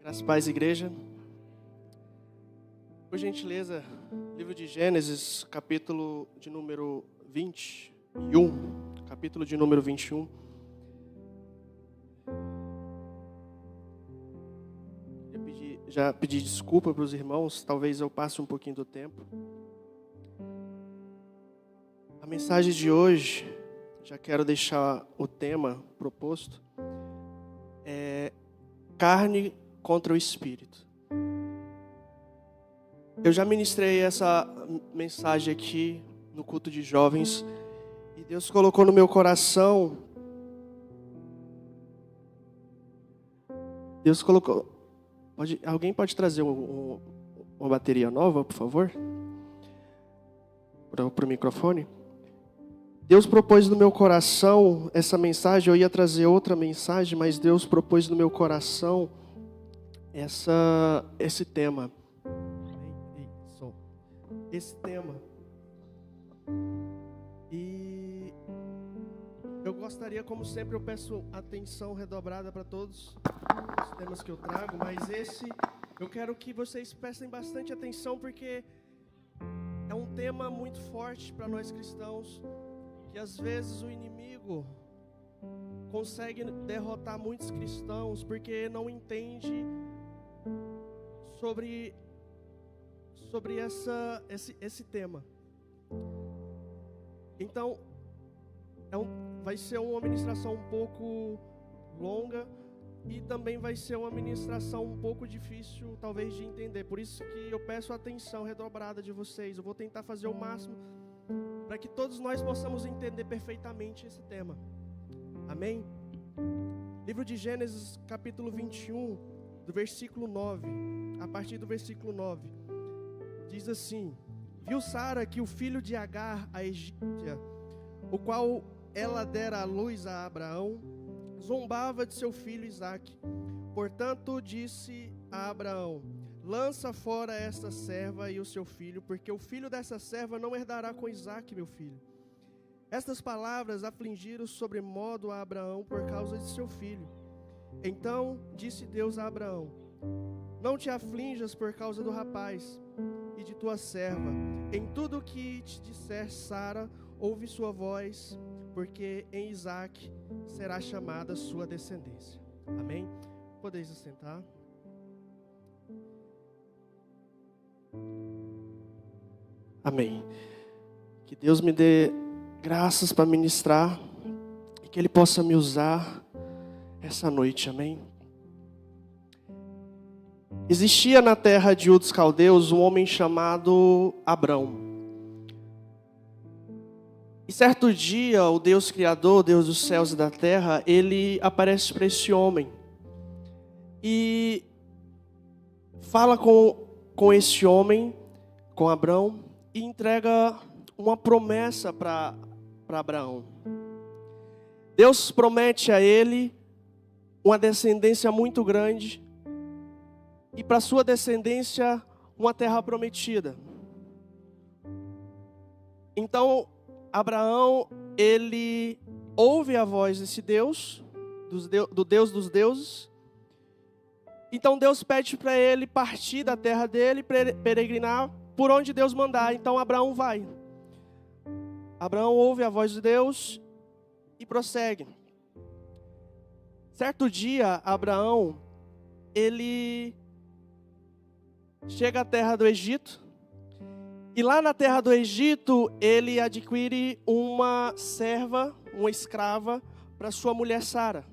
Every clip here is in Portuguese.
Graças a paz, igreja. Por gentileza, livro de Gênesis, capítulo de número 21. Capítulo de número 21. Já pedi desculpa para os irmãos, talvez eu passe um pouquinho do tempo. A mensagem de hoje, já quero deixar o tema proposto, é carne contra o espírito. Eu já ministrei essa mensagem aqui no culto de jovens e Deus colocou no meu coração. Deus colocou. Alguém pode trazer uma bateria nova, por favor? Para o microfone. Deus propôs no meu coração essa mensagem. Eu ia trazer outra mensagem, mas Deus propôs no meu coração esse tema. Esse tema. E eu gostaria, como sempre, eu peço atenção redobrada para todos os temas que eu trago, mas esse eu quero que vocês prestem bastante atenção, porque é um tema muito forte para nós cristãos, que às vezes o inimigo consegue derrotar muitos cristãos porque não entende sobre esse tema. Então, vai ser uma ministração um pouco longa e também vai ser uma ministração um pouco difícil, talvez, de entender. Por isso que eu peço a atenção redobrada de vocês. Eu vou tentar fazer o máximo para que todos nós possamos entender perfeitamente esse tema. Amém? Livro de Gênesis, capítulo 21, do versículo 9. A partir do versículo 9. Diz assim: Viu Sara que o filho de Agar, a egípcia, o qual ela dera à luz a Abraão, zombava de seu filho Isaque. Portanto disse a Abraão: lança fora esta serva e o seu filho, porque o filho dessa serva não herdará com Isaque, meu filho. Estas palavras afligiram sobremodo a Abraão por causa de seu filho. Então disse Deus a Abraão: não te aflinjas por causa do rapaz e de tua serva. Em tudo o que te disser Sara, ouve sua voz, porque em Isaque será chamada sua descendência. Amém? Podeis assentar. Amém. Que Deus me dê graças para ministrar e que Ele possa me usar essa noite. Amém. Existia na terra de Ur dos Caldeus um homem chamado Abrão. E certo dia, o Deus Criador, Deus dos céus e da terra, Ele aparece para esse homem e fala com esse homem, com Abrão, e entrega uma promessa para Abraão. Deus promete a ele uma descendência muito grande e para sua descendência uma terra prometida. Então, Abraão, ele ouve a voz desse Deus, do Deus dos deuses. Então Deus pede para ele partir da terra dele, peregrinar por onde Deus mandar. Então Abraão vai. Abraão ouve a voz de Deus e prossegue. Certo dia, Abraão, ele chega à terra do Egito. E lá na terra do Egito, ele adquire uma serva, uma escrava, para sua mulher Sara.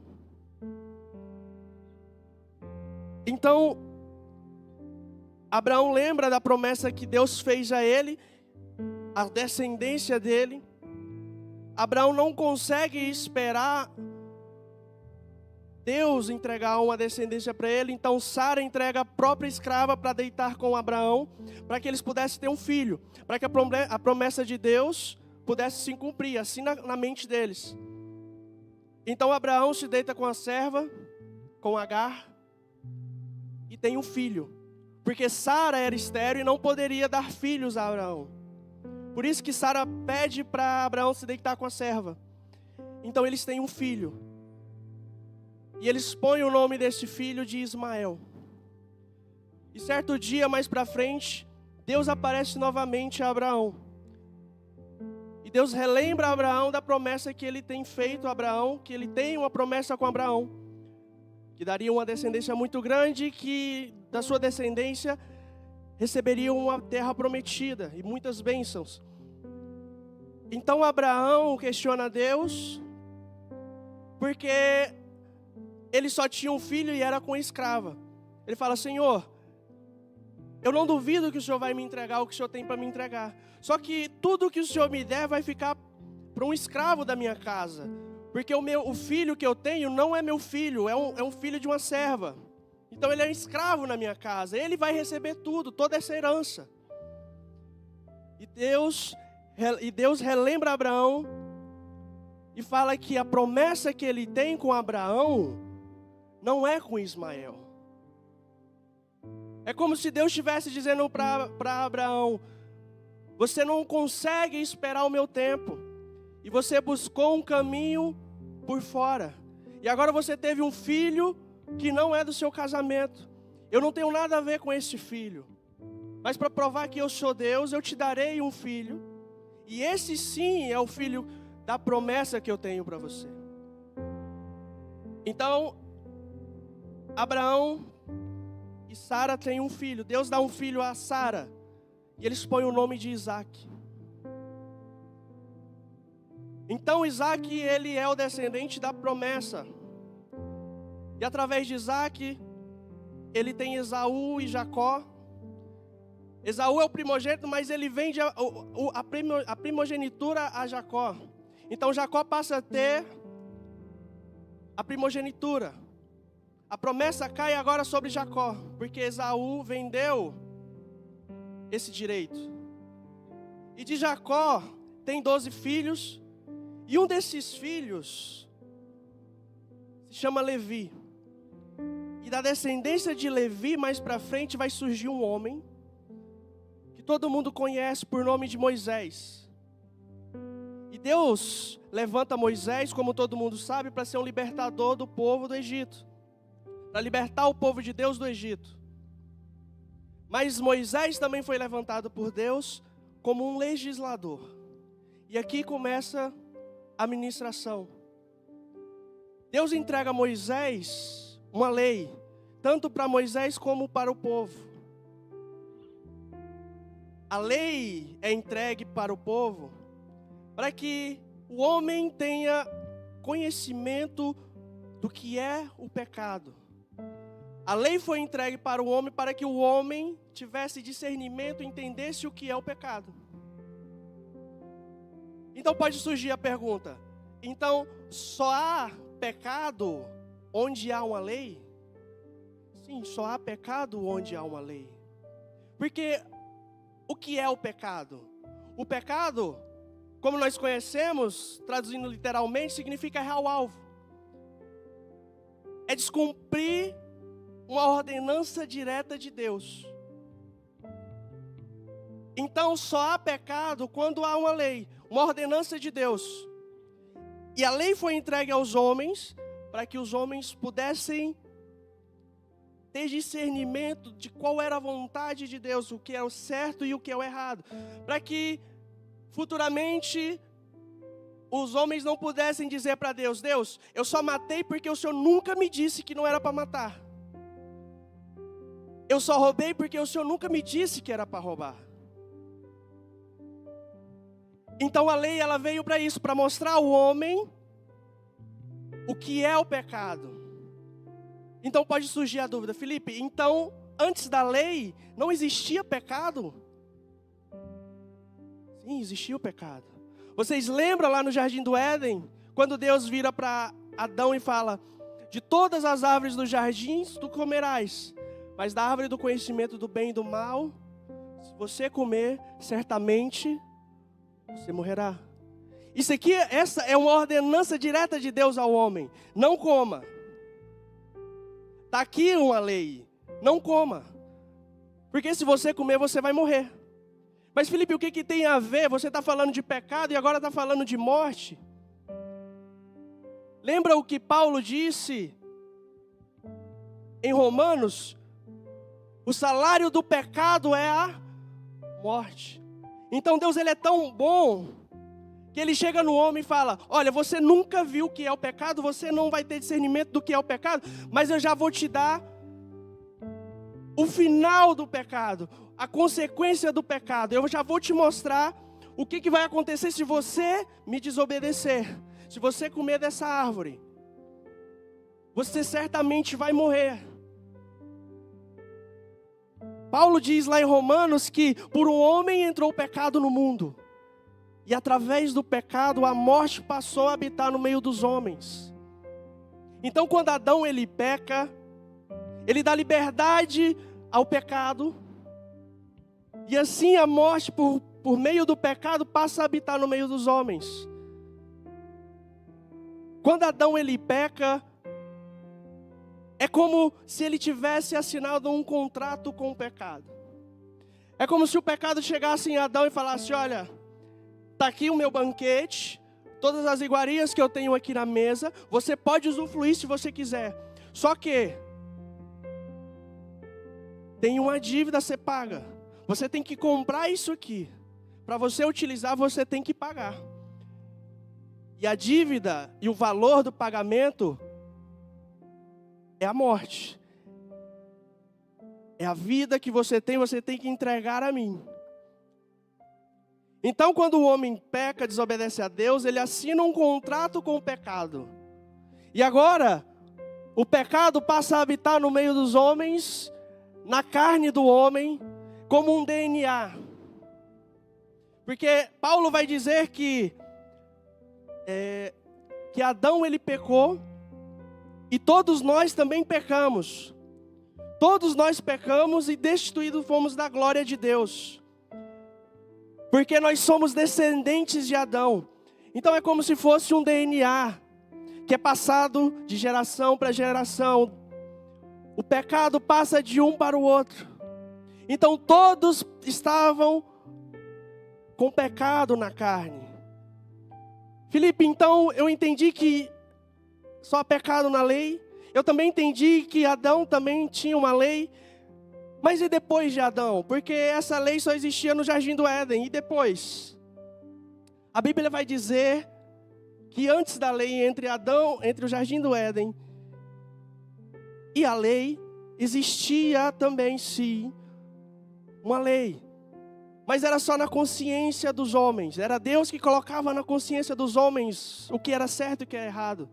Então, Abraão lembra da promessa que Deus fez a ele, a descendência dele. Abraão não consegue esperar Deus entregar uma descendência para ele, então Sara entrega a própria escrava para deitar com Abraão, para que eles pudessem ter um filho, para que a promessa de Deus pudesse se cumprir, assim na mente deles. Então Abraão se deita com a serva, com Agar, e tem um filho, porque Sara era estéril e não poderia dar filhos a Abraão. Por isso que Sara pede para Abraão se deitar com a serva. Então eles têm um filho. E eles põem o nome desse filho de Ismael. E certo dia, mais para frente, Deus aparece novamente a Abraão. E Deus relembra a Abraão da promessa que ele tem feito a Abraão, que ele tem uma promessa com Abraão, que daria uma descendência muito grande, que da sua descendência receberia uma terra prometida e muitas bênçãos. Então Abraão questiona Deus, porque ele só tinha um filho e era com escrava. Ele fala: Senhor, eu não duvido que o Senhor vai me entregar o que o Senhor tem para me entregar. Só que tudo que o Senhor me der vai ficar para um escravo da minha casa. Porque o filho que eu tenho não é meu filho, é um filho de uma serva. Então ele é escravo na minha casa. Ele vai receber tudo, toda essa herança. E Deus relembra Abraão e fala que a promessa que ele tem com Abraão não é com Ismael. É como se Deus estivesse dizendo para Abraão: você não consegue esperar o meu tempo. E você buscou um caminho por fora. E agora você teve um filho que não é do seu casamento. Eu não tenho nada a ver com esse filho. Mas para provar que eu sou Deus, eu te darei um filho. E esse sim é o filho da promessa que eu tenho para você. Então, Abraão e Sara têm um filho. Deus dá um filho a Sara. E eles põem o nome de Isaac. Então Isaac, ele é o descendente da promessa. E através de Isaac, ele tem Esaú e Jacó. Esaú é o primogênito, mas ele vende a primogenitura a Jacó. Então Jacó passa a ter a primogenitura. A promessa cai agora sobre Jacó, porque Esaú vendeu esse direito. E de Jacó tem 12 filhos, e um desses filhos se chama Levi. E da descendência de Levi, mais para frente, vai surgir um homem que todo mundo conhece por nome de Moisés. E Deus levanta Moisés, como todo mundo sabe, para ser um libertador do povo do Egito, para libertar o povo de Deus do Egito. Mas Moisés também foi levantado por Deus como um legislador. E aqui começa a ministração. Deus entrega a Moisés uma lei, tanto para Moisés como para o povo. A lei é entregue para o povo para que o homem tenha conhecimento do que é o pecado. A lei foi entregue para o homem para que o homem tivesse discernimento e entendesse o que é o pecado. Então pode surgir a pergunta: então só há pecado onde há uma lei? Sim, só há pecado onde há uma lei. Porque o que é o pecado? O pecado, como nós conhecemos, traduzindo literalmente, significa errar o alvo. É descumprir uma ordenança direta de Deus. Então só há pecado quando há uma lei, uma ordenança de Deus. E a lei foi entregue aos homens para que os homens pudessem ter discernimento de qual era a vontade de Deus, o que é o certo e o que é o errado, para que futuramente os homens não pudessem dizer para Deus: Deus, eu só matei porque o Senhor nunca me disse que não era para matar. Eu só roubei porque o Senhor nunca me disse que era para roubar. Então a lei, ela veio para isso, para mostrar ao homem o que é o pecado. Então pode surgir a dúvida: Felipe, então antes da lei não existia pecado? Sim, existia o pecado. Vocês lembram lá no Jardim do Éden, quando Deus vira para Adão e fala: de todas as árvores dos jardins tu comerás, mas da árvore do conhecimento do bem e do mal, se você comer, certamente você morrerá. Isso aqui, essa é uma ordenança direta de Deus ao homem: não coma. Está aqui uma lei: não coma, porque se você comer, você vai morrer. Mas Felipe, o que tem a ver? Você está falando de pecado e agora está falando de morte. Lembra o que Paulo disse em Romanos? O salário do pecado é a morte. Então Deus, ele é tão bom que ele chega no homem e fala: olha, você nunca viu o que é o pecado, você não vai ter discernimento do que é o pecado, mas eu já vou te dar o final do pecado, a consequência do pecado. Eu já vou te mostrar o que vai acontecer se você me desobedecer. Se você comer dessa árvore, você certamente vai morrer. Paulo diz lá em Romanos que por um homem entrou o pecado no mundo. E através do pecado a morte passou a habitar no meio dos homens. Então quando Adão ele peca, ele dá liberdade ao pecado. E assim a morte por meio do pecado passa a habitar no meio dos homens. Quando Adão ele peca, é como se ele tivesse assinado um contrato com o pecado. É como se o pecado chegasse em Adão e falasse: olha, está aqui o meu banquete, todas as iguarias que eu tenho aqui na mesa, você pode usufruir se você quiser. Só que tem uma dívida a ser paga. Você tem que comprar isso aqui. Para você utilizar, você tem que pagar. E a dívida e o valor do pagamento é a morte. É a vida que você tem que entregar a mim. Então, quando o homem peca, desobedece a Deus, ele assina um contrato com o pecado. E agora, o pecado passa a habitar no meio dos homens, na carne do homem, como um DNA. Porque Paulo vai dizer que Adão ele pecou, e todos nós também pecamos. Todos nós pecamos e destituídos fomos da glória de Deus. Porque nós somos descendentes de Adão. Então é como se fosse um DNA que é passado de geração para geração. O pecado passa de um para o outro. Então todos estavam com pecado na carne. Felipe, então eu entendi que só há pecado na lei. Eu também entendi que Adão também tinha uma lei. Mas e depois de Adão? Porque essa lei só existia no Jardim do Éden. E depois? A Bíblia vai dizer que antes da lei entre o Jardim do Éden e a lei, existia também sim uma lei. Mas era só na consciência dos homens. Era Deus que colocava na consciência dos homens o que era certo e o que era errado.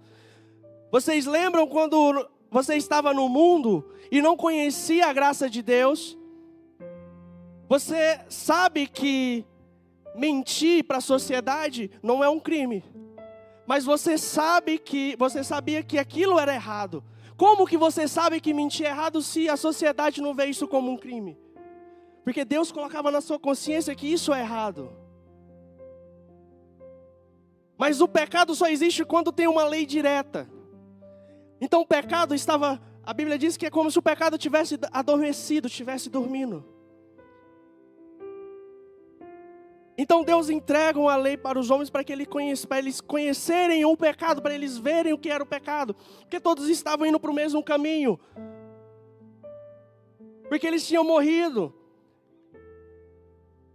Vocês lembram quando você estava no mundo e não conhecia a graça de Deus? Você sabe que mentir para a sociedade não é um crime. Mas você sabia que aquilo era errado. Como que você sabe que mentir é errado se a sociedade não vê isso como um crime? Porque Deus colocava na sua consciência que isso é errado. Mas o pecado só existe quando tem uma lei direta. Então o pecado a Bíblia diz que é como se o pecado tivesse adormecido, tivesse dormindo. Então Deus entrega uma lei para os homens para eles conhecerem o pecado, para eles verem o que era o pecado. Porque todos estavam indo para o mesmo caminho. Porque eles tinham morrido.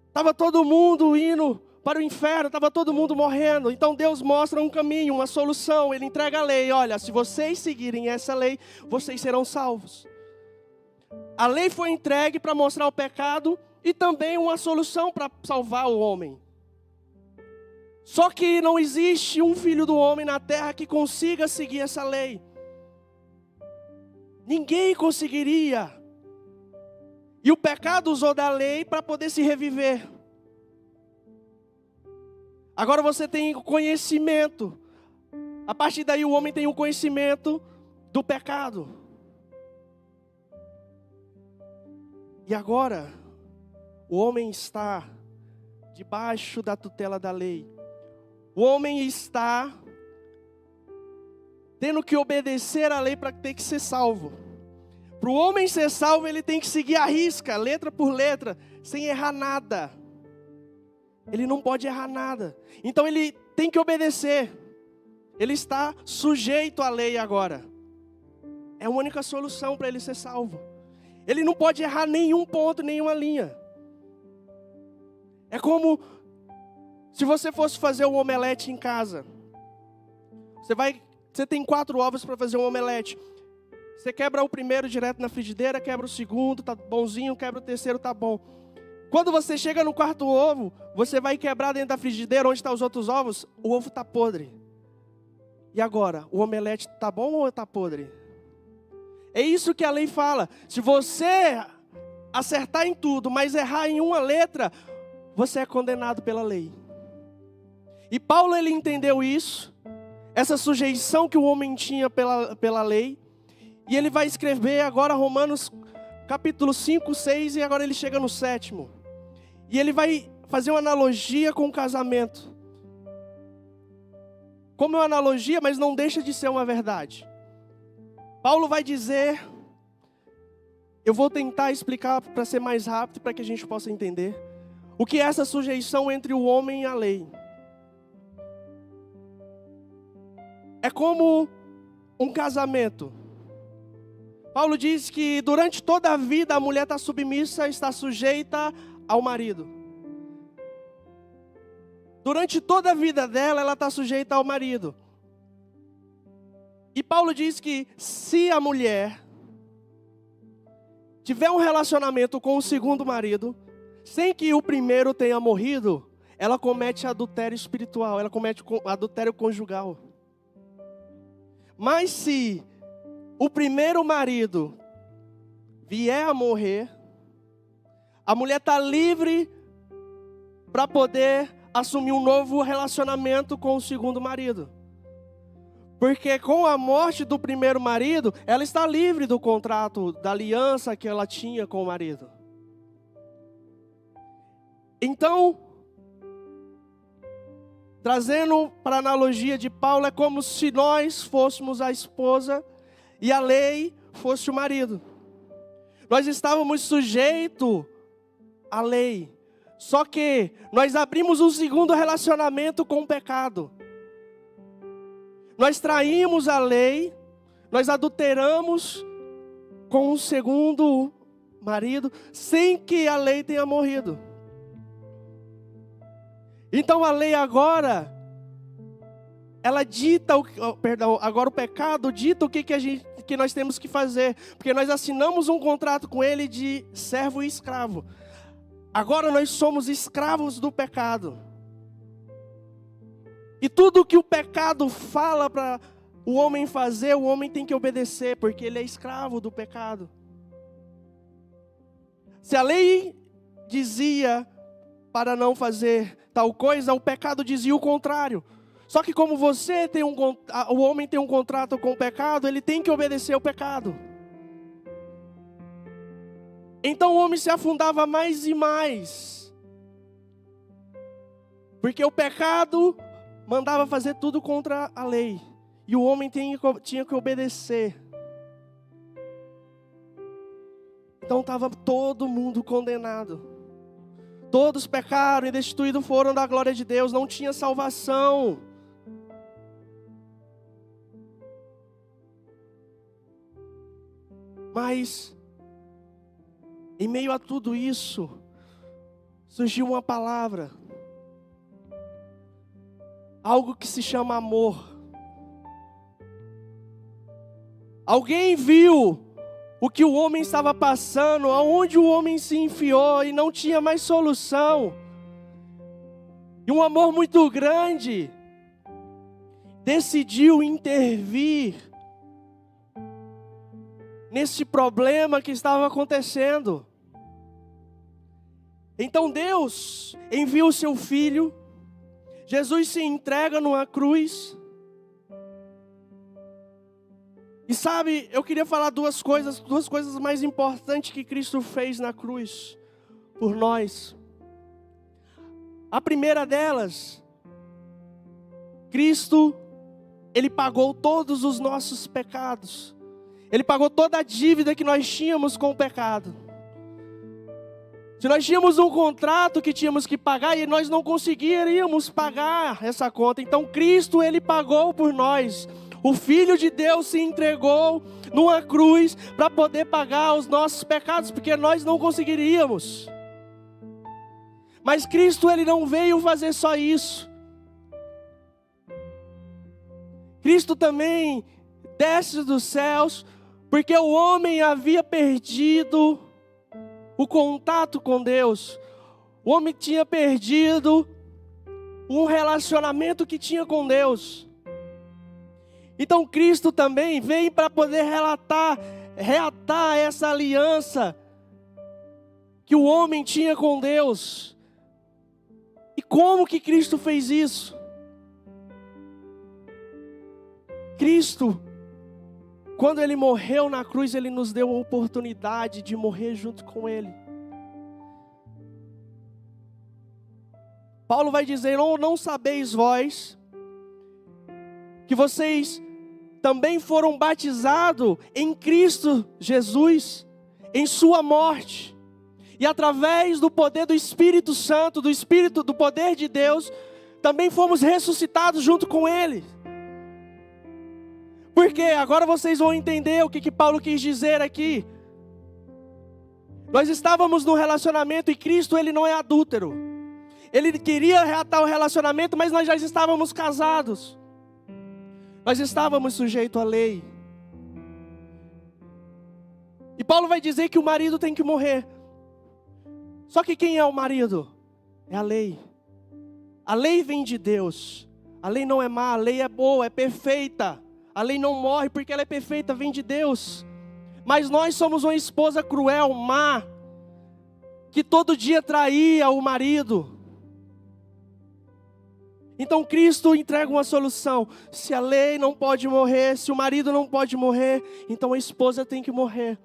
Estava todo mundo indo para o inferno, estava todo mundo morrendo. Então Deus mostra um caminho, uma solução. Ele entrega a lei. Olha, se vocês seguirem essa lei, vocês serão salvos. A lei foi entregue para mostrar o pecado e também uma solução para salvar o homem. Só que não existe um filho do homem na terra que consiga seguir essa lei. Ninguém conseguiria. E o pecado usou da lei para poder se reviver. Agora você tem conhecimento. A partir daí o homem tem o conhecimento do pecado. E agora, o homem está debaixo da tutela da lei. O homem está tendo que obedecer à lei para ter que ser salvo. Para o homem ser salvo, ele tem que seguir a risca, letra por letra, sem errar nada. Ele não pode errar nada. Então ele tem que obedecer. Ele está sujeito à lei agora. É a única solução para ele ser salvo. Ele não pode errar nenhum ponto, nenhuma linha. É como se você fosse fazer um omelete em casa. Você tem 4 ovos para fazer um omelete. Você quebra o primeiro direto na frigideira, quebra o segundo, tá bonzinho, quebra o terceiro, tá bom. Quando você chega no 4º ovo, você vai quebrar dentro da frigideira, onde estão os outros ovos, o ovo está podre. E agora, o omelete está bom ou está podre? É isso que a lei fala. Se você acertar em tudo, mas errar em uma letra, você é condenado pela lei. E Paulo, ele entendeu isso, essa sujeição que o homem tinha pela lei, e ele vai escrever agora Romanos capítulo 5, 6, e agora ele chega no 7º. E ele vai fazer uma analogia com o casamento. Como é uma analogia, mas não deixa de ser uma verdade. Paulo vai dizer, eu vou tentar explicar para ser mais rápido, para que a gente possa entender, o que é essa sujeição entre o homem e a lei. É como um casamento. Paulo diz que durante toda a vida a mulher está submissa, está sujeita ao marido. Durante toda a vida dela, ela está sujeita ao marido. E Paulo diz que se a mulher tiver um relacionamento com o segundo marido, sem que o primeiro tenha morrido, ela comete adultério espiritual, ela comete adultério conjugal. Mas se o primeiro marido vier a morrer, a mulher está livre para poder assumir um novo relacionamento com o segundo marido. Porque com a morte do primeiro marido, ela está livre do contrato, da aliança que ela tinha com o marido. Então, trazendo para a analogia de Paulo, é como se nós fôssemos a esposa e a lei fosse o marido. Nós estávamos sujeitos à lei. Só que nós abrimos um segundo relacionamento com o pecado. Nós traímos a lei, nós adulteramos com um segundo marido, sem que a lei tenha morrido. Então a lei agora, ela dita, agora o pecado dita o que nós temos que fazer. Porque nós assinamos um contrato com ele de servo e escravo. Agora nós somos escravos do pecado. E tudo que o pecado fala para o homem fazer, o homem tem que obedecer, porque ele é escravo do pecado. Se a lei dizia para não fazer tal coisa, o pecado dizia o contrário. Só que como o homem tem um contrato com o pecado, ele tem que obedecer ao pecado. Então o homem se afundava mais e mais. Porque o pecado mandava fazer tudo contra a lei. E o homem tinha que obedecer. Então estava todo mundo condenado. Todos pecaram e destituídos foram da glória de Deus. Não tinha salvação. Mas em meio a tudo isso, surgiu uma palavra. Algo que se chama amor. Alguém viu o que o homem estava passando, aonde o homem se enfiou e não tinha mais solução. E um amor muito grande decidiu intervir nesse problema que estava acontecendo. Então Deus envia o seu Filho, Jesus se entrega numa cruz. E sabe, eu queria falar duas coisas mais importantes que Cristo fez na cruz por nós. A primeira delas, Cristo, Ele pagou todos os nossos pecados. Ele pagou toda a dívida que nós tínhamos com o pecado. Se nós tínhamos um contrato que tínhamos que pagar e nós não conseguiríamos pagar essa conta, então Cristo, Ele pagou por nós. O Filho de Deus se entregou numa cruz para poder pagar os nossos pecados, porque nós não conseguiríamos. Mas Cristo, Ele não veio fazer só isso. Cristo também desce dos céus, porque o homem havia perdido o contato com Deus. O homem tinha perdido um relacionamento que tinha com Deus. Então Cristo também vem para poder reatar essa aliança que o homem tinha com Deus. E como que Cristo fez isso? Cristo, quando Ele morreu na cruz, Ele nos deu a oportunidade de morrer junto com Ele. Paulo vai dizer: não sabeis vós que vocês também foram batizados em Cristo Jesus, em sua morte, e através do poder do Espírito Santo, do poder de Deus, também fomos ressuscitados junto com Ele. Porque agora vocês vão entender o que Paulo quis dizer aqui. Nós estávamos num relacionamento e Cristo, Ele não é adúltero. Ele queria reatar o relacionamento, mas nós já estávamos casados. Nós estávamos sujeitos à lei. E Paulo vai dizer que o marido tem que morrer. Só que quem é o marido? É a lei. A lei vem de Deus. A lei não é má, a lei é boa, é perfeita. A lei não morre porque ela é perfeita, vem de Deus. Mas nós somos uma esposa cruel, má, que todo dia traía o marido. Então Cristo entrega uma solução. Se a lei não pode morrer, se o marido não pode morrer, então a esposa tem que morrer.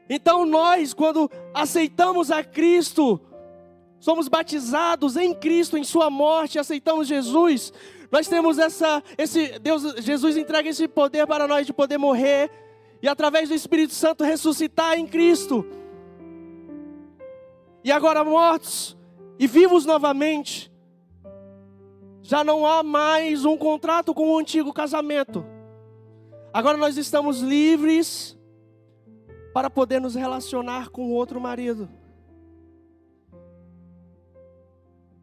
Então nós, quando aceitamos a Cristo, somos batizados em Cristo, em sua morte, aceitamos Jesus. Nós temos Jesus entrega esse poder para nós de poder morrer e através do Espírito Santo ressuscitar em Cristo. E agora mortos e vivos novamente, já não há mais um contrato com o antigo casamento. Agora nós estamos livres para poder nos relacionar com o outro marido,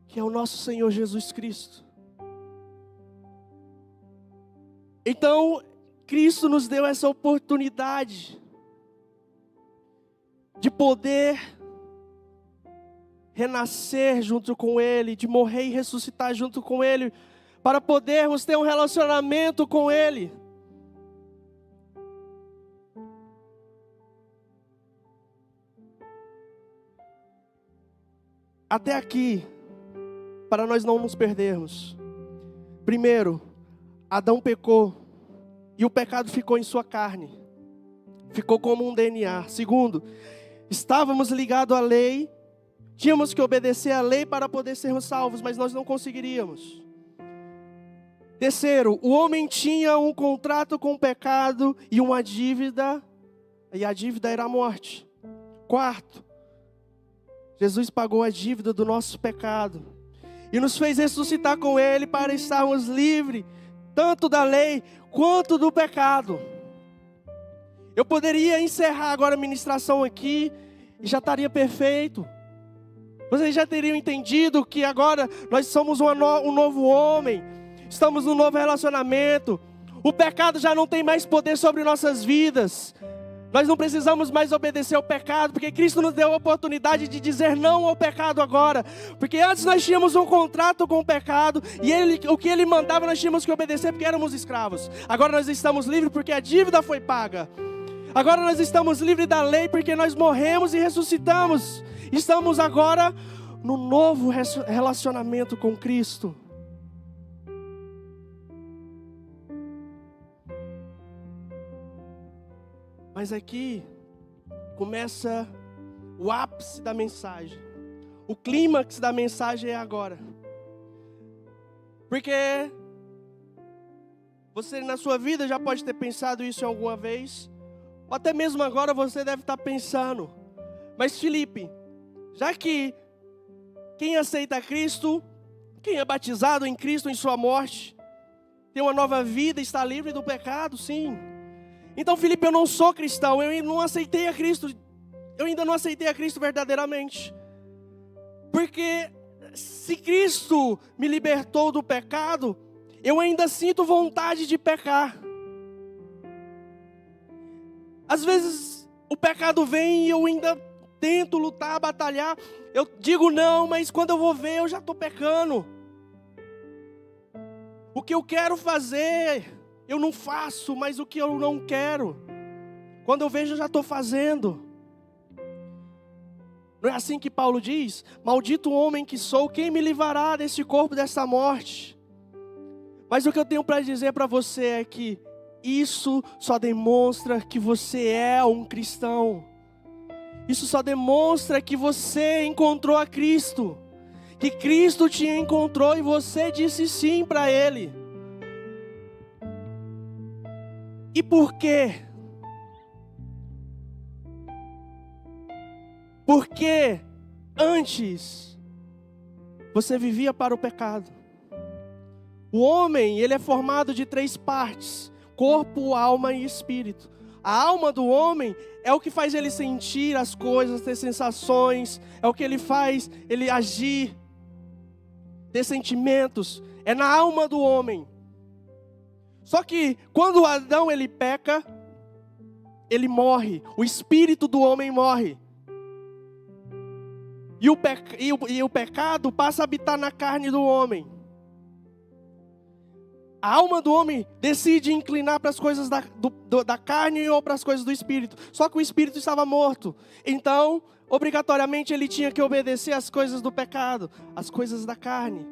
que é o nosso Senhor Jesus Cristo. Então, Cristo nos deu essa oportunidade de poder renascer junto com Ele, de morrer e ressuscitar junto com Ele, para podermos ter um relacionamento com Ele. Até aqui, para nós não nos perdermos. Primeiro, Adão pecou e o pecado ficou em sua carne, ficou como um DNA. Segundo, estávamos ligados à lei, tínhamos que obedecer à lei para poder sermos salvos, mas nós não conseguiríamos. Terceiro, o homem tinha um contrato com o pecado e uma dívida, e a dívida era a morte. Quarto, Jesus pagou a dívida do nosso pecado e nos fez ressuscitar com Ele para estarmos livres tanto da lei quanto do pecado. Eu poderia encerrar agora a ministração aqui e já estaria perfeito. Vocês já teriam entendido que agora nós somos um novo homem, estamos num novo relacionamento. O pecado já não tem mais poder sobre nossas vidas. Nós não precisamos mais obedecer ao pecado, porque Cristo nos deu a oportunidade de dizer não ao pecado agora. Porque antes nós tínhamos um contrato com o pecado, e o que Ele mandava nós tínhamos que obedecer porque éramos escravos. Agora nós estamos livres porque a dívida foi paga. Agora nós estamos livres da lei porque nós morremos e ressuscitamos. Estamos agora no novo relacionamento com Cristo. Mas aqui começa o ápice da mensagem. O clímax da mensagem é agora. Porque você na sua vida já pode ter pensado isso alguma vez. Ou até mesmo agora você deve estar pensando. Mas Felipe, já que quem aceita Cristo, quem é batizado em Cristo, em sua morte, ter uma nova vida, estar livre do pecado, sim. Então, Felipe, eu não sou cristão, eu ainda não aceitei a Cristo verdadeiramente. Porque se Cristo me libertou do pecado, eu ainda sinto vontade de pecar. Às vezes o pecado vem e eu ainda tento lutar, batalhar. Eu digo não, mas quando eu vou ver eu já estou pecando. O que eu quero fazer, eu não faço, mas o que eu não quero, quando eu vejo eu já estou fazendo. Não é assim que Paulo diz? Maldito homem que sou, quem me livrará desse corpo, dessa morte? Mas o que eu tenho para dizer para você é que isso só demonstra que você é um cristão. Isso só demonstra que você encontrou a Cristo. Que Cristo te encontrou e você disse sim para Ele. E por quê? Porque antes você vivia para o pecado. O homem, ele é formado de 3 partes: corpo, alma e espírito. A alma do homem é o que faz ele sentir as coisas, ter sensações, é o que ele faz ele agir, ter sentimentos. É na alma do homem. Só que quando Adão ele peca, ele morre. O espírito do homem morre. E o pecado passa a habitar na carne do homem. A alma do homem decide inclinar para as coisas da carne ou para as coisas do espírito. Só que o espírito estava morto. Então, obrigatoriamente, ele tinha que obedecer às coisas do pecado, às coisas da carne.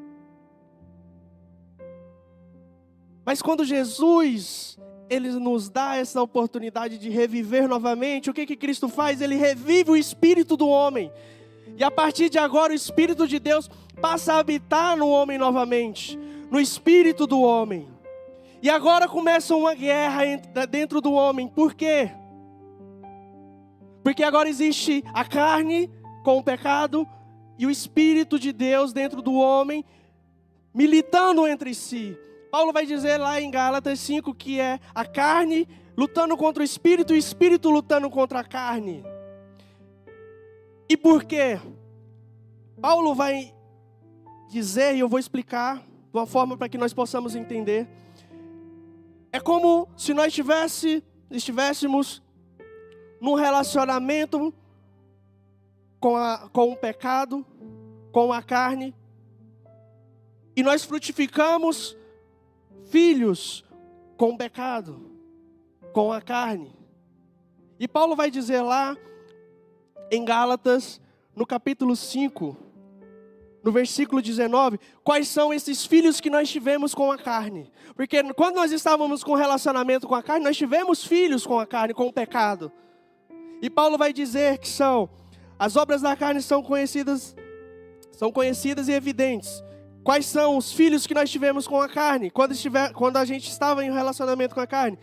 Mas quando Jesus, Ele nos dá essa oportunidade de reviver novamente, o que Cristo faz? Ele revive o espírito do homem. E a partir de agora o Espírito de Deus passa a habitar no homem novamente, no espírito do homem. E agora começa uma guerra dentro do homem. Por quê? Porque agora existe a carne com o pecado e o Espírito de Deus dentro do homem, militando entre si. Paulo vai dizer lá em Gálatas 5 que é a carne lutando contra o Espírito e o Espírito lutando contra a carne. E por quê? Paulo vai dizer, e eu vou explicar de uma forma para que nós possamos entender. É como se nós estivéssemos num relacionamento com o pecado, com a carne, e nós frutificamos filhos com o pecado, com a carne. E Paulo vai dizer lá em Gálatas, no capítulo 5, no versículo 19, quais são esses filhos que nós tivemos com a carne. Porque quando nós estávamos com relacionamento com a carne, nós tivemos filhos com a carne, com o pecado. E Paulo vai dizer que as obras da carne são conhecidas e evidentes. Quais são os filhos que nós tivemos com a carne, quando a gente estava em relacionamento com a carne?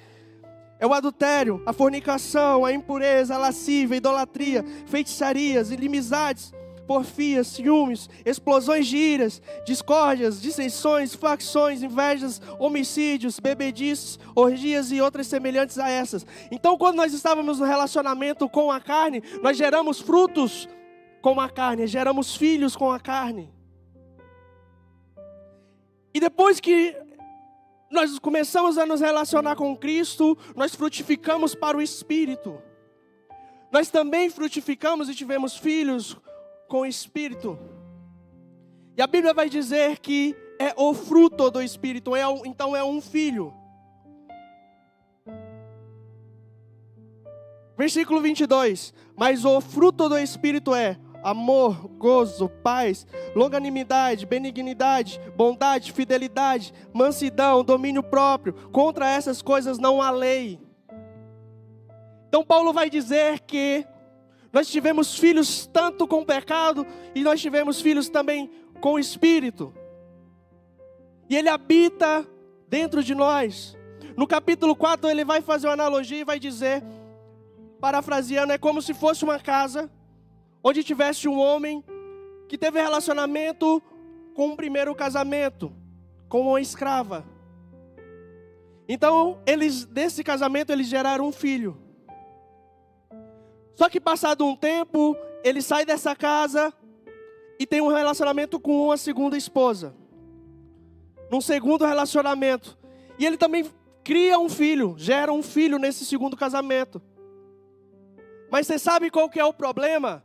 É o adultério, a fornicação, a impureza, a lascívia, a idolatria, feitiçarias, inimizades, porfias, ciúmes, explosões de iras, discórdias, dissensões, facções, invejas, homicídios, bebedices, orgias e outras semelhantes a essas. Então, quando nós estávamos no relacionamento com a carne, nós geramos frutos com a carne, geramos filhos com a carne. E depois que nós começamos a nos relacionar com Cristo, nós frutificamos para o Espírito. Nós também frutificamos e tivemos filhos com o Espírito. E a Bíblia vai dizer que é o fruto do Espírito, então é um filho. Versículo 22. Mas o fruto do Espírito é amor, gozo, paz, longanimidade, benignidade, bondade, fidelidade, mansidão, domínio próprio. Contra essas coisas não há lei. Então Paulo vai dizer que nós tivemos filhos tanto com o pecado e nós tivemos filhos também com o Espírito. E Ele habita dentro de nós. No capítulo 4 ele vai fazer uma analogia e vai dizer, parafraseando, é como se fosse uma casa onde tivesse um homem que teve relacionamento com o primeiro casamento, com uma escrava. Então, desse casamento, eles geraram um filho. Só que passado um tempo, ele sai dessa casa e tem um relacionamento com uma segunda esposa. Num segundo relacionamento. E ele também cria um filho, gera um filho nesse segundo casamento. Mas você sabe qual que é o problema?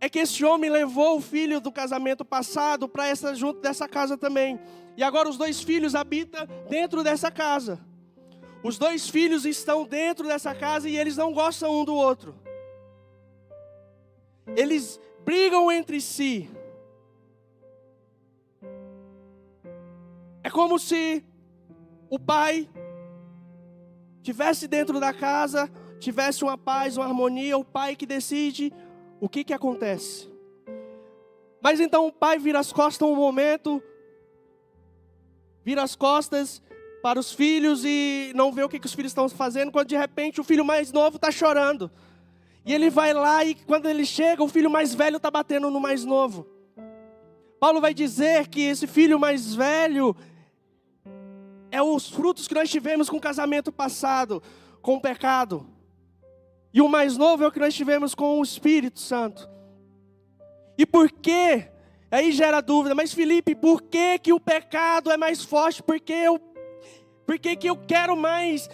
É que esse homem levou o filho do casamento passado para junto dessa casa também. E agora os 2 filhos habitam dentro dessa casa. Os 2 filhos estão dentro dessa casa e eles não gostam um do outro. Eles brigam entre si. É como se o pai tivesse dentro da casa, tivesse uma paz, uma harmonia, o pai que decide o que acontece. Mas então o pai vira as costas um momento, vira as costas para os filhos e não vê o que os filhos estão fazendo, quando de repente o filho mais novo está chorando. E ele vai lá e quando ele chega, o filho mais velho está batendo no mais novo. Paulo vai dizer que esse filho mais velho é os frutos que nós tivemos com o casamento passado, com o pecado. E o mais novo é o que nós tivemos com o Espírito Santo. E por quê? Aí gera dúvida, mas Felipe, por que que o pecado é mais forte? Por que que eu quero mais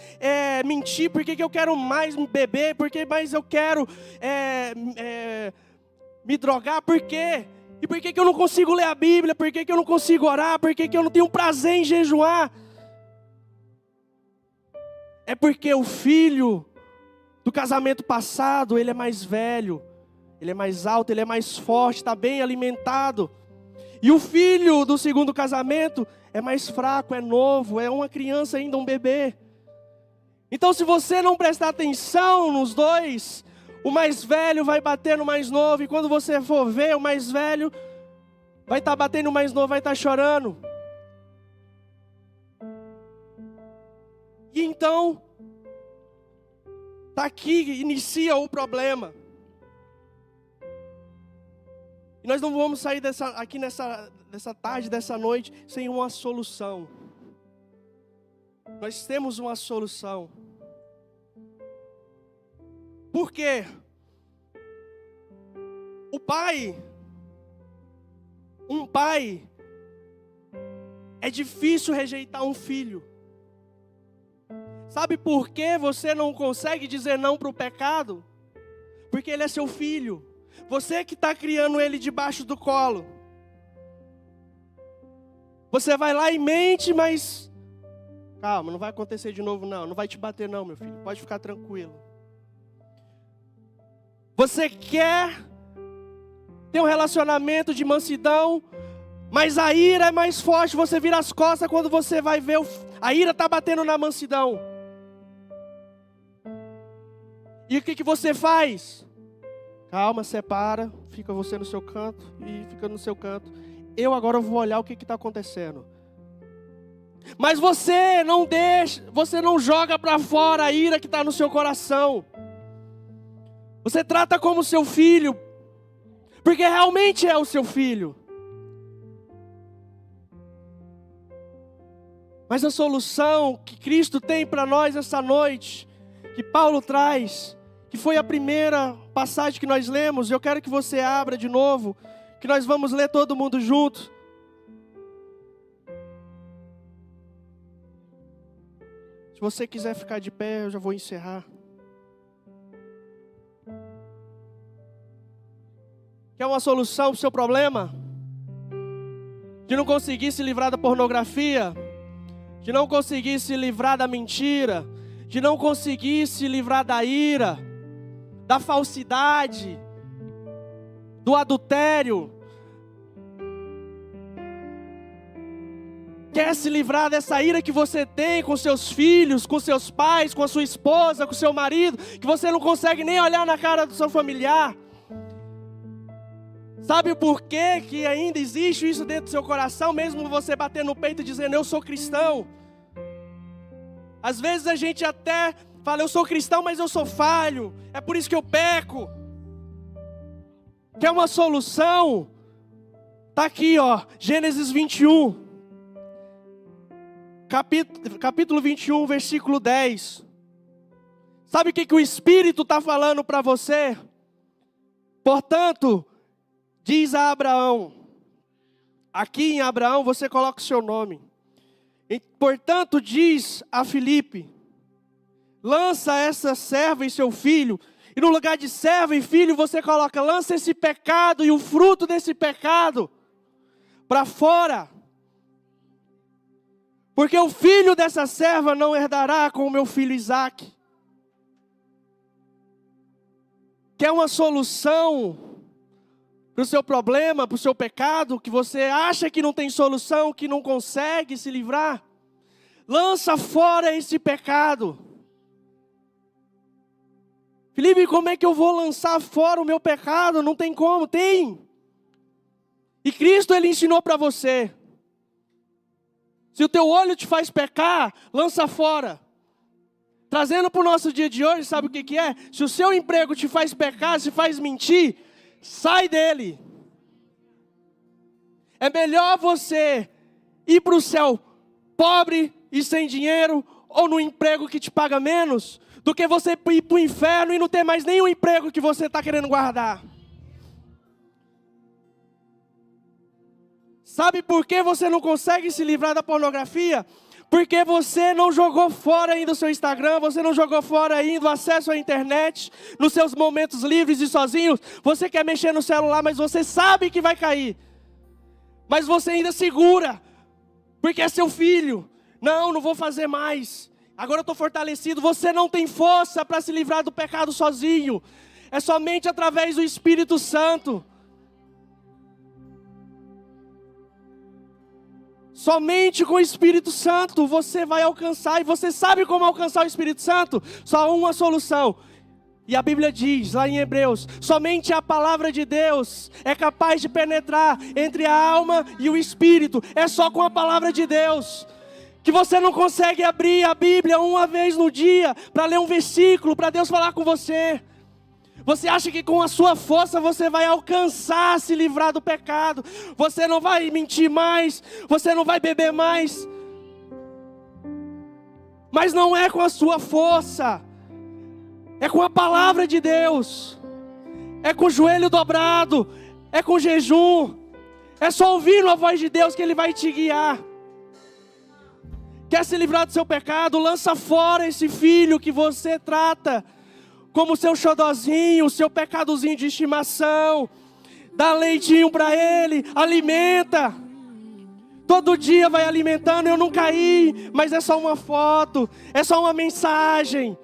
mentir? Por que que eu quero mais beber? Por que mais eu quero me drogar? Por quê? E por que que eu não consigo ler a Bíblia? Por que que eu não consigo orar? Por que que eu não tenho prazer em jejuar? É porque o filho do casamento passado, ele é mais velho, ele é mais alto, ele é mais forte, está bem alimentado. E o filho do segundo casamento é mais fraco, é novo, é uma criança ainda, um bebê. Então se você não prestar atenção nos 2, o mais velho vai bater no mais novo, e quando você for ver, o mais velho vai estar batendo no mais novo, vai estar chorando. E então, aqui inicia o problema. E nós não vamos sair aqui nessa tarde, dessa noite, sem uma solução. Nós temos uma solução. Por quê? Um pai, é difícil rejeitar um filho. Sabe por que você não consegue dizer não para o pecado? Porque ele é seu filho. Você que está criando ele debaixo do colo. Você vai lá e mente, mas calma, não vai acontecer de novo não. Não vai te bater não, meu filho. Pode ficar tranquilo. Você quer ter um relacionamento de mansidão, mas a ira é mais forte. Você vira as costas quando você vai ver a ira está batendo na mansidão. E o que você faz? Calma, separa, fica você no seu canto e fica no seu canto. Eu agora vou olhar o que está acontecendo. Mas você não deixa, você não joga para fora a ira que está no seu coração. Você trata como seu filho, porque realmente é o seu filho. Mas a solução que Cristo tem para nós essa noite, que Paulo traz, que foi a primeira passagem que nós lemos, eu quero que você abra de novo, que nós vamos ler todo mundo junto. Se você quiser ficar de pé, eu já vou encerrar. Quer uma solução para o seu problema? De não conseguir se livrar da pornografia? De não conseguir se livrar da mentira? De não conseguir se livrar da ira? Da falsidade, do adultério? Quer se livrar dessa ira que você tem com seus filhos, com seus pais, com a sua esposa, com seu marido, que você não consegue nem olhar na cara do seu familiar? Sabe por quê que ainda existe isso dentro do seu coração, mesmo você bater no peito dizendo, eu sou cristão? Às vezes a gente até fala, eu sou cristão, mas eu sou falho, é por isso que eu peco. Quer uma solução? Está aqui, ó, Gênesis 21. capítulo 21, versículo 10. Sabe o que o Espírito está falando para você? Portanto, diz a Abraão, aqui em Abraão você coloca o seu nome. E, portanto, diz a Filipe, lança essa serva e seu filho, e no lugar de serva e filho você coloca, lança esse pecado e o fruto desse pecado para fora. Porque o filho dessa serva não herdará com o meu filho Isaque. Quer uma solução para o seu problema, para o seu pecado, que você acha que não tem solução, que não consegue se livrar? Lança fora esse pecado. Felipe, como é que eu vou lançar fora o meu pecado? Não tem como, tem. E Cristo, Ele ensinou para você. Se o teu olho te faz pecar, lança fora. Trazendo para o nosso dia de hoje, sabe o que é? Se o seu emprego te faz pecar, te faz mentir, sai dele. É melhor você ir para o céu pobre e sem dinheiro, ou no emprego que te paga menos, do que você ir para o inferno e não ter mais nenhum emprego que você está querendo guardar. Sabe por que você não consegue se livrar da pornografia? Porque você não jogou fora ainda o seu Instagram, você não jogou fora ainda o acesso à internet, nos seus momentos livres e sozinhos. Você quer mexer no celular, mas você sabe que vai cair. Mas você ainda segura, porque é seu filho. Não vou fazer mais. Agora eu estou fortalecido. Você não tem força para se livrar do pecado sozinho. É somente através do Espírito Santo. Somente com o Espírito Santo você vai alcançar. E você sabe como alcançar o Espírito Santo? Só uma solução. E a Bíblia diz, lá em Hebreus, somente a palavra de Deus é capaz de penetrar entre a alma e o Espírito. É só com a palavra de Deus. Que você não consegue abrir a Bíblia uma vez no dia para ler um versículo, para Deus falar com você. Você acha que com a sua força você vai alcançar, se livrar do pecado. Você não vai mentir mais, você não vai beber mais. Mas não é com a sua força. É com a palavra de Deus. É com o joelho dobrado. É com jejum. É só ouvindo a voz de Deus que Ele vai te guiar. Quer se livrar do seu pecado? Lança fora esse filho que você trata como seu xodozinho, seu pecadozinho de estimação. Dá leitinho para ele, alimenta. Todo dia vai alimentando. Eu não caí, mas é só uma foto, é só uma mensagem,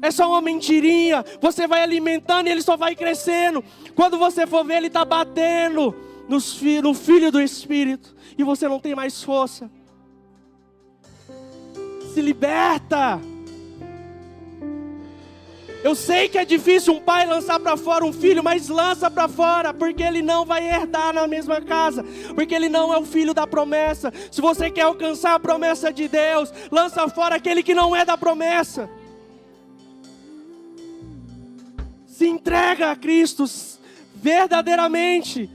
é só uma mentirinha. Você vai alimentando e ele só vai crescendo. Quando você for ver, ele está batendo no Filho do Espírito. E você não tem mais força. Se liberta. Eu sei que é difícil um pai lançar para fora um filho, mas lança para fora, porque ele não vai herdar na mesma casa, porque ele não é o filho da promessa. Se você quer alcançar a promessa de Deus, lança fora aquele que não é da promessa. Se entrega a Cristo verdadeiramente.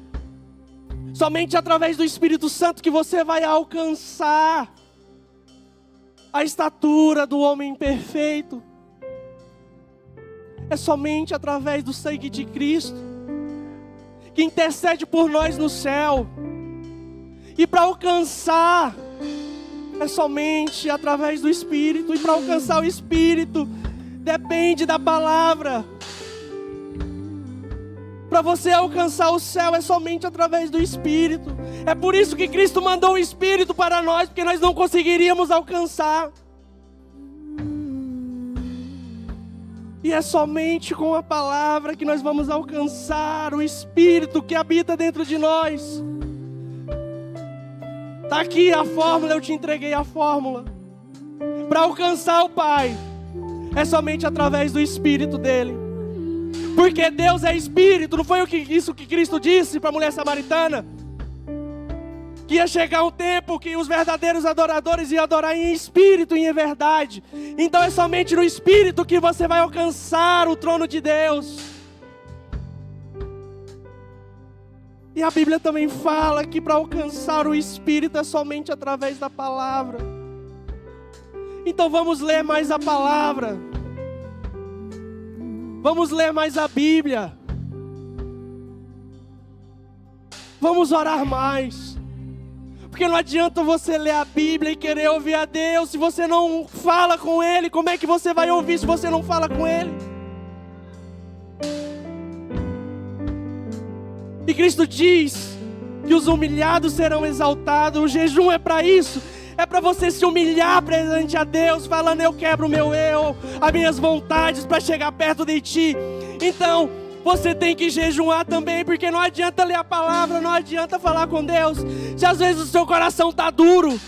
Somente através do Espírito Santo que você vai alcançar a estatura do homem perfeito. É somente através do sangue de Cristo, que intercede por nós no céu. E para alcançar, é somente através do Espírito. E para alcançar o Espírito, depende da palavra. Para você alcançar o céu, é somente através do Espírito. É por isso que Cristo mandou o Espírito para nós, porque nós não conseguiríamos alcançar. E é somente com a palavra que nós vamos alcançar o Espírito que habita dentro de nós. Está aqui a fórmula, eu te entreguei a fórmula. Para alcançar o Pai, é somente através do Espírito dEle. Porque Deus é Espírito, não foi isso que Cristo disse para a mulher samaritana? Que ia chegar um tempo que os verdadeiros adoradores iam adorar em espírito e em verdade. Então é somente no Espírito que você vai alcançar o trono de Deus. E a Bíblia também fala que para alcançar o Espírito é somente através da palavra. Então vamos ler mais a palavra. Vamos ler mais a Bíblia. Vamos orar mais. Porque não adianta você ler a Bíblia e querer ouvir a Deus se você não fala com Ele. Como é que você vai ouvir se você não fala com Ele? E Cristo diz que os humilhados serão exaltados. O jejum é para isso. É para você se humilhar perante a Deus, falando: eu quebro o meu eu, as minhas vontades para chegar perto de Ti. Então, você tem que jejuar também, porque não adianta ler a palavra, não adianta falar com Deus, se às vezes o seu coração está duro.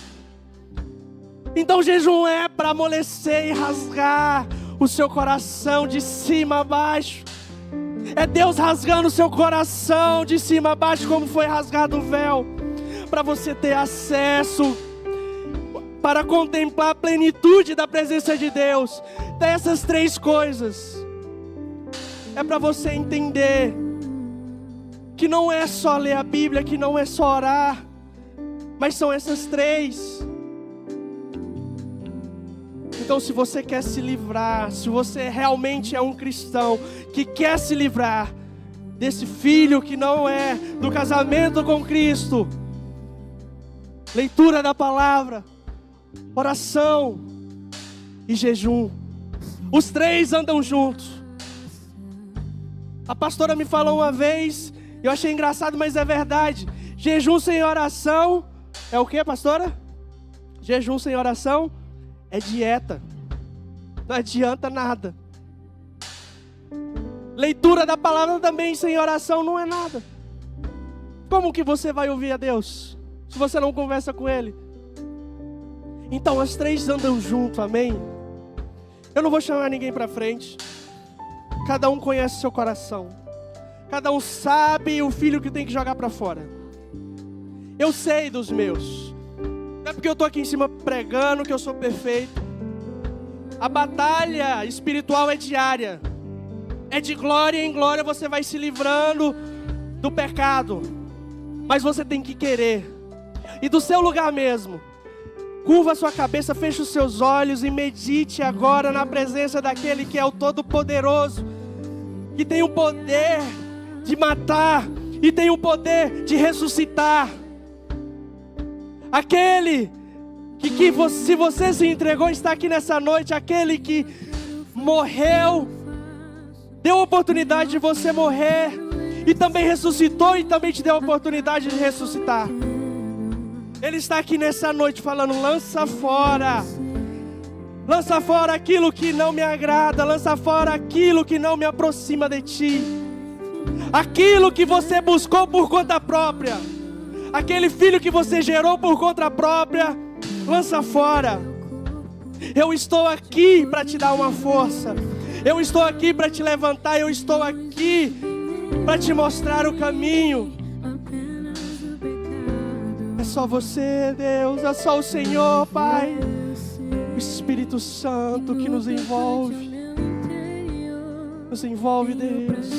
Então jejum é para amolecer e rasgar o seu coração de cima a baixo. É Deus rasgando o seu coração de cima a baixo, como foi rasgado o véu, para você ter acesso, para contemplar a plenitude da presença de Deus. Dessas três coisas, é para você entender que não é só ler a Bíblia, que não é só orar, mas são essas três. Então, se você quer se livrar, se você realmente é um cristão que quer se livrar desse filho que não é do casamento com Cristo, leitura da palavra, oração e jejum, os três andam juntos. A pastora me falou uma vez, eu achei engraçado, mas é verdade: jejum sem oração é o que, pastora? Jejum sem oração é dieta, não adianta nada. Leitura da palavra também sem oração não é nada. Como que você vai ouvir a Deus se você não conversa com Ele? Então as três andam junto, amém? Eu não vou chamar ninguém para frente. Cada um conhece seu coração. Cada um sabe o filho que tem que jogar para fora. Eu sei dos meus. Não é porque eu estou aqui em cima pregando que eu sou perfeito. A batalha espiritual é diária. É de glória em glória, você vai se livrando do pecado. Mas você tem que querer. E do seu lugar mesmo, curva a sua cabeça, feche os seus olhos e medite agora na presença daquele que é o Todo-Poderoso, que tem o poder de matar e tem o poder de ressuscitar. Aquele que se você se entregou, está aqui nessa noite. Aquele que morreu, deu a oportunidade de você morrer, e também ressuscitou e também te deu a oportunidade de ressuscitar. Ele está aqui nessa noite falando: lança fora aquilo que não me agrada, lança fora aquilo que não me aproxima de Ti, aquilo que você buscou por conta própria, aquele filho que você gerou por conta própria, lança fora. Eu estou aqui para te dar uma força, eu estou aqui para te levantar, eu estou aqui para te mostrar o caminho. É só você, Deus, é só o Senhor, Pai, o Espírito Santo que nos envolve, Deus,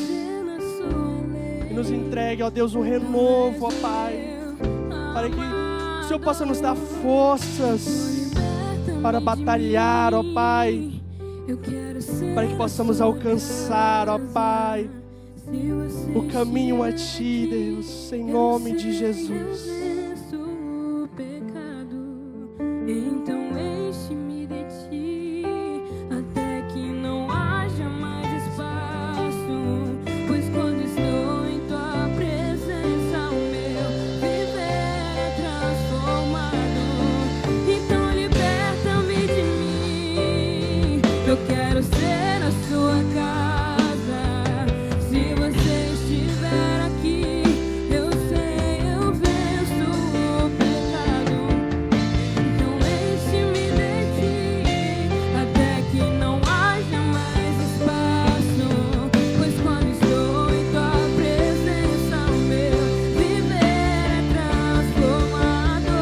e nos entregue, ó Deus, um renovo, ó Pai, para que o Senhor possa nos dar forças para batalhar, ó Pai, para que possamos alcançar, ó Pai, o caminho a Ti, Deus, em nome de Jesus. Então enche-me de Ti, até que não haja mais espaço, pois quando estou em Tua presença, o meu viver é transformado. Então liberta-me de mim, eu quero ser a Sua casa. Se você estiver aqui, eu sei, eu venço o pecado. Então enche-me de Ti, até que não haja mais espaço, pois quando estou em Tua presença, o meu viver é transformado.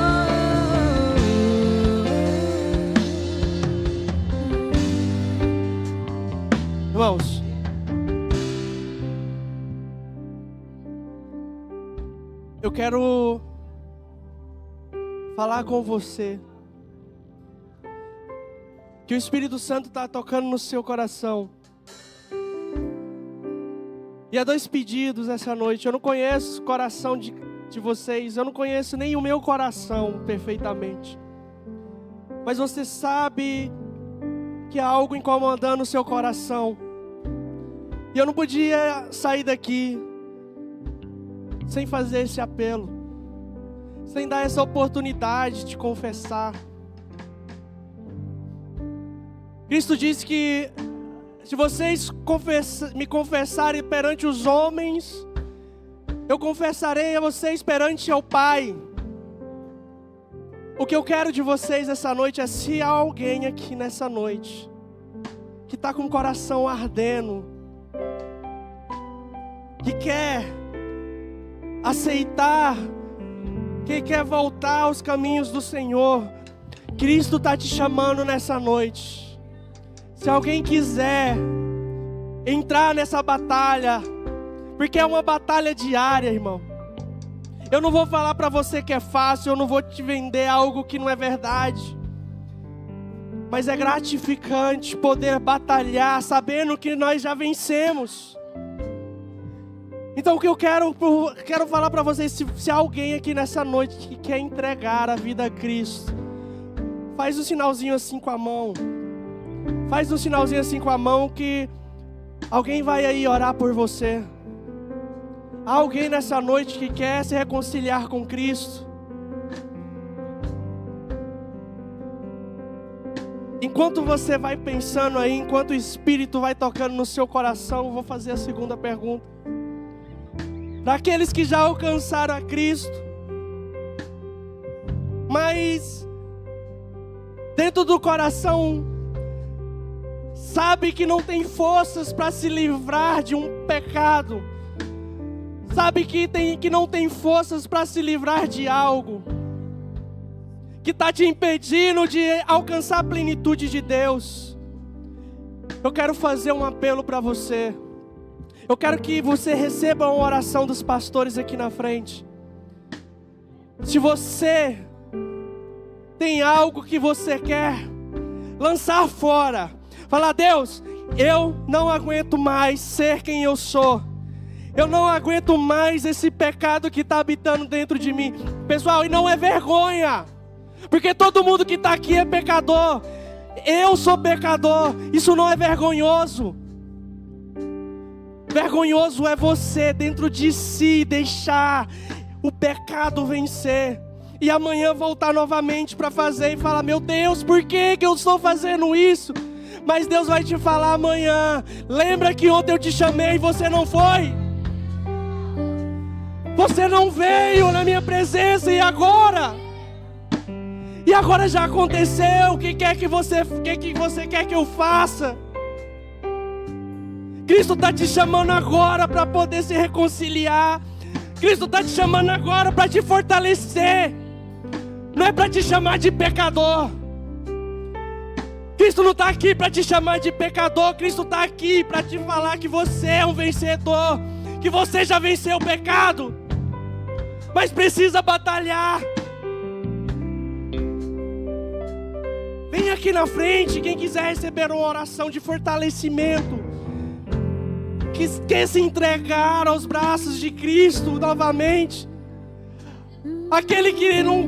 Irmãos, eu quero falar com você que o Espírito Santo está tocando no seu coração. E há 2 pedidos essa noite. Eu não conheço o coração de vocês, eu não conheço nem o meu coração perfeitamente. Mas você sabe que há algo incomodando o seu coração. E eu não podia sair daqui sem fazer esse apelo, sem dar essa oportunidade de confessar. Cristo disse que se vocês me confessarem perante os homens, eu confessarei a vocês perante ao Pai. O que eu quero de vocês essa noite é, se há alguém aqui nessa noite que está com o coração ardendo, que quer aceitar, que quer voltar aos caminhos do Senhor, Cristo está te chamando nessa noite. Se alguém quiser entrar nessa batalha, porque é uma batalha diária, irmão. Eu não vou falar para você que é fácil, eu não vou te vender algo que não é verdade. Mas é gratificante poder batalhar, sabendo que nós já vencemos. Então o que eu quero falar para vocês, se alguém aqui nessa noite que quer entregar a vida a Cristo, faz um sinalzinho assim com a mão. Faz um sinalzinho assim com a mão que alguém vai aí orar por você. Há alguém nessa noite que quer se reconciliar com Cristo. Enquanto você vai pensando aí, enquanto o Espírito vai tocando no seu coração, eu vou fazer a segunda pergunta. Daqueles que já alcançaram a Cristo, mas dentro do coração sabe que não tem forças para se livrar de um pecado, sabe que não tem forças para se livrar de algo que está te impedindo de alcançar a plenitude de Deus. Eu quero fazer um apelo para você. Eu quero que você receba uma oração dos pastores aqui na frente. Se você tem algo que você quer lançar fora, falar: Deus, eu não aguento mais ser quem eu sou. Eu não aguento mais esse pecado que está habitando dentro de mim. Pessoal, e não é vergonha, porque todo mundo que está aqui é pecador. Eu sou pecador, isso não é vergonhoso. Vergonhoso é você dentro de si deixar o pecado vencer e amanhã voltar novamente para fazer e falar: meu Deus, por que eu estou fazendo isso? Mas Deus vai te falar amanhã: lembra que ontem eu te chamei e você não foi? Você não veio na minha presença e agora? E agora já aconteceu. O que você quer que eu faça? Cristo está te chamando agora para poder se reconciliar. Cristo está te chamando agora para te fortalecer. Não é para te chamar de pecador. Cristo não está aqui para te chamar de pecador. Cristo está aqui para te falar que você é um vencedor, que você já venceu o pecado, mas precisa batalhar. Vem aqui na frente quem quiser receber uma oração de fortalecimento, que quer se entregar aos braços de Cristo novamente. Aquele que não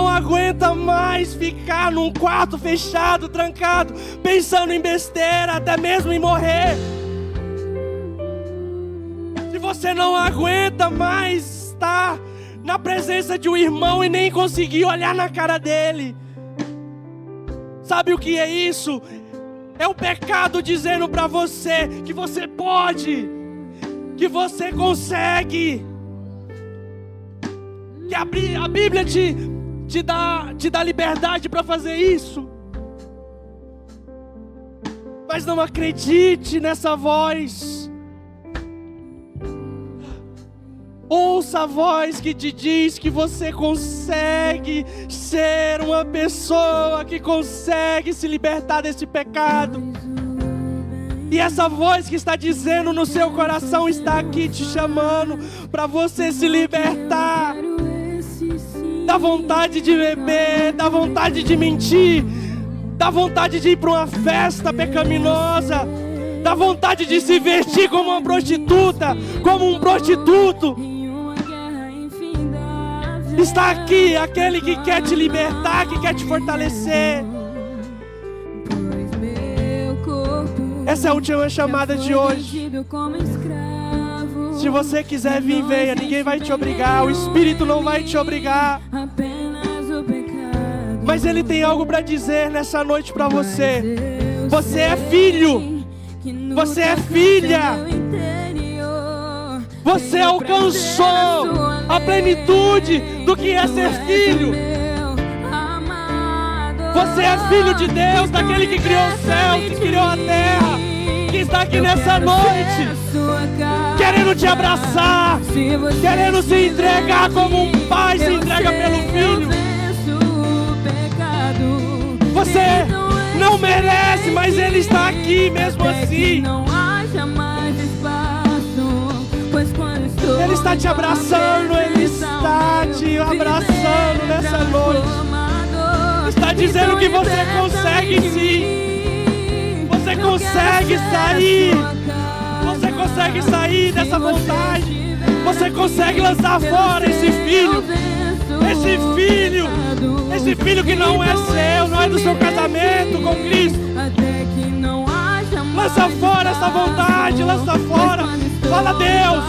aguenta mais ficar num quarto fechado, trancado, pensando em besteira, até mesmo em morrer. Se você não aguenta mais estar na presença de um irmão e nem conseguir olhar na cara dele, sabe o que é isso? É o pecado dizendo para você que você pode, que você consegue, que a Bíblia te dá liberdade para fazer isso. Mas não acredite nessa voz. Ouça a voz que te diz que você consegue ser uma pessoa que consegue se libertar desse pecado. E essa voz que está dizendo no seu coração está aqui te chamando para você se libertar da vontade de beber, da vontade de mentir, Dá vontade de ir para uma festa pecaminosa. Dá vontade de se vestir como uma prostituta, como um prostituto. Está aqui aquele que quer te libertar, que quer te fortalecer. Essa é a última chamada de hoje. Se você quiser vir, venha. Ninguém vai te obrigar. O Espírito não vai te obrigar. Mas Ele tem algo para dizer nessa noite para você. Você é filho. Você é filha. Você alcançou a plenitude do que é ser filho. Você é filho de Deus, daquele que criou o céu, que criou a terra, que está aqui nessa noite, querendo te abraçar, querendo se entregar como um pai se entrega pelo filho. Você não merece, mas Ele está aqui mesmo assim. Ele está te abraçando, Ele está te abraçando nessa noite. Está dizendo que você consegue sim. Você consegue sair. Você consegue sair dessa vontade. Você consegue lançar fora esse filho. Esse filho que não é seu, não é do seu casamento com Cristo. Lança fora essa vontade, lança fora. Fala, Deus,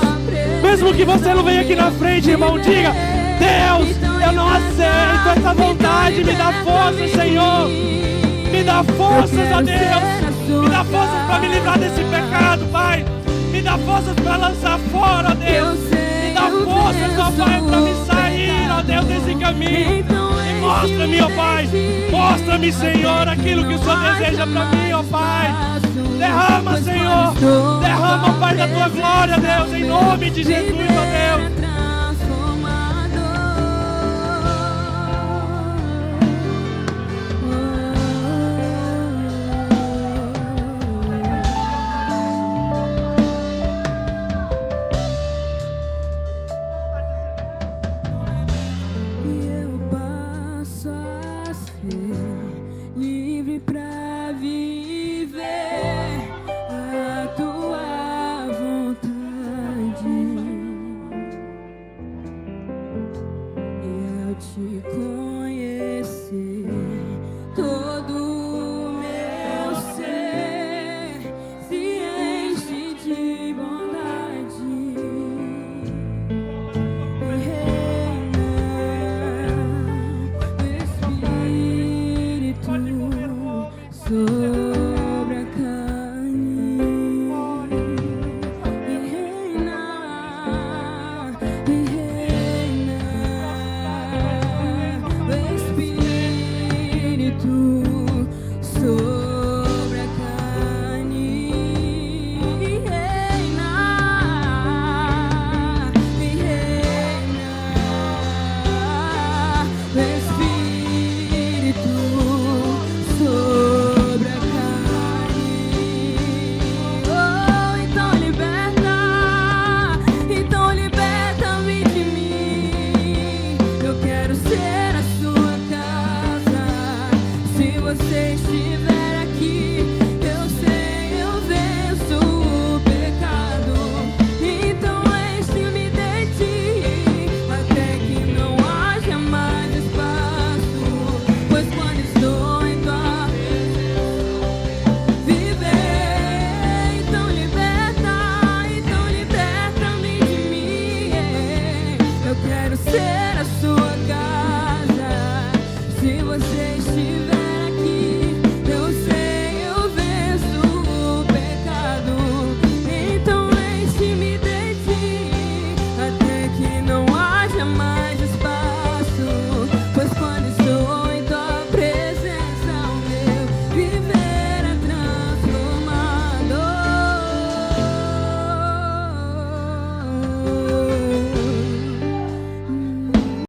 mesmo que você não venha aqui na frente, irmão, diga: Deus, eu não aceito essa vontade, me dá força, Senhor. Me dá forças, ó Deus. Me dá forças para me livrar desse pecado, Pai. Me dá forças para lançar fora, ó Deus. Me dá forças, ó Pai, para me sair, ó Deus, desse caminho. E mostra-me, ó Pai. Mostra-me, Senhor, aquilo que o Senhor deseja para mim, ó Pai. Derrama, Senhor. Derrama, Pai, da tua glória, Deus, em nome de Jesus, ó Deus.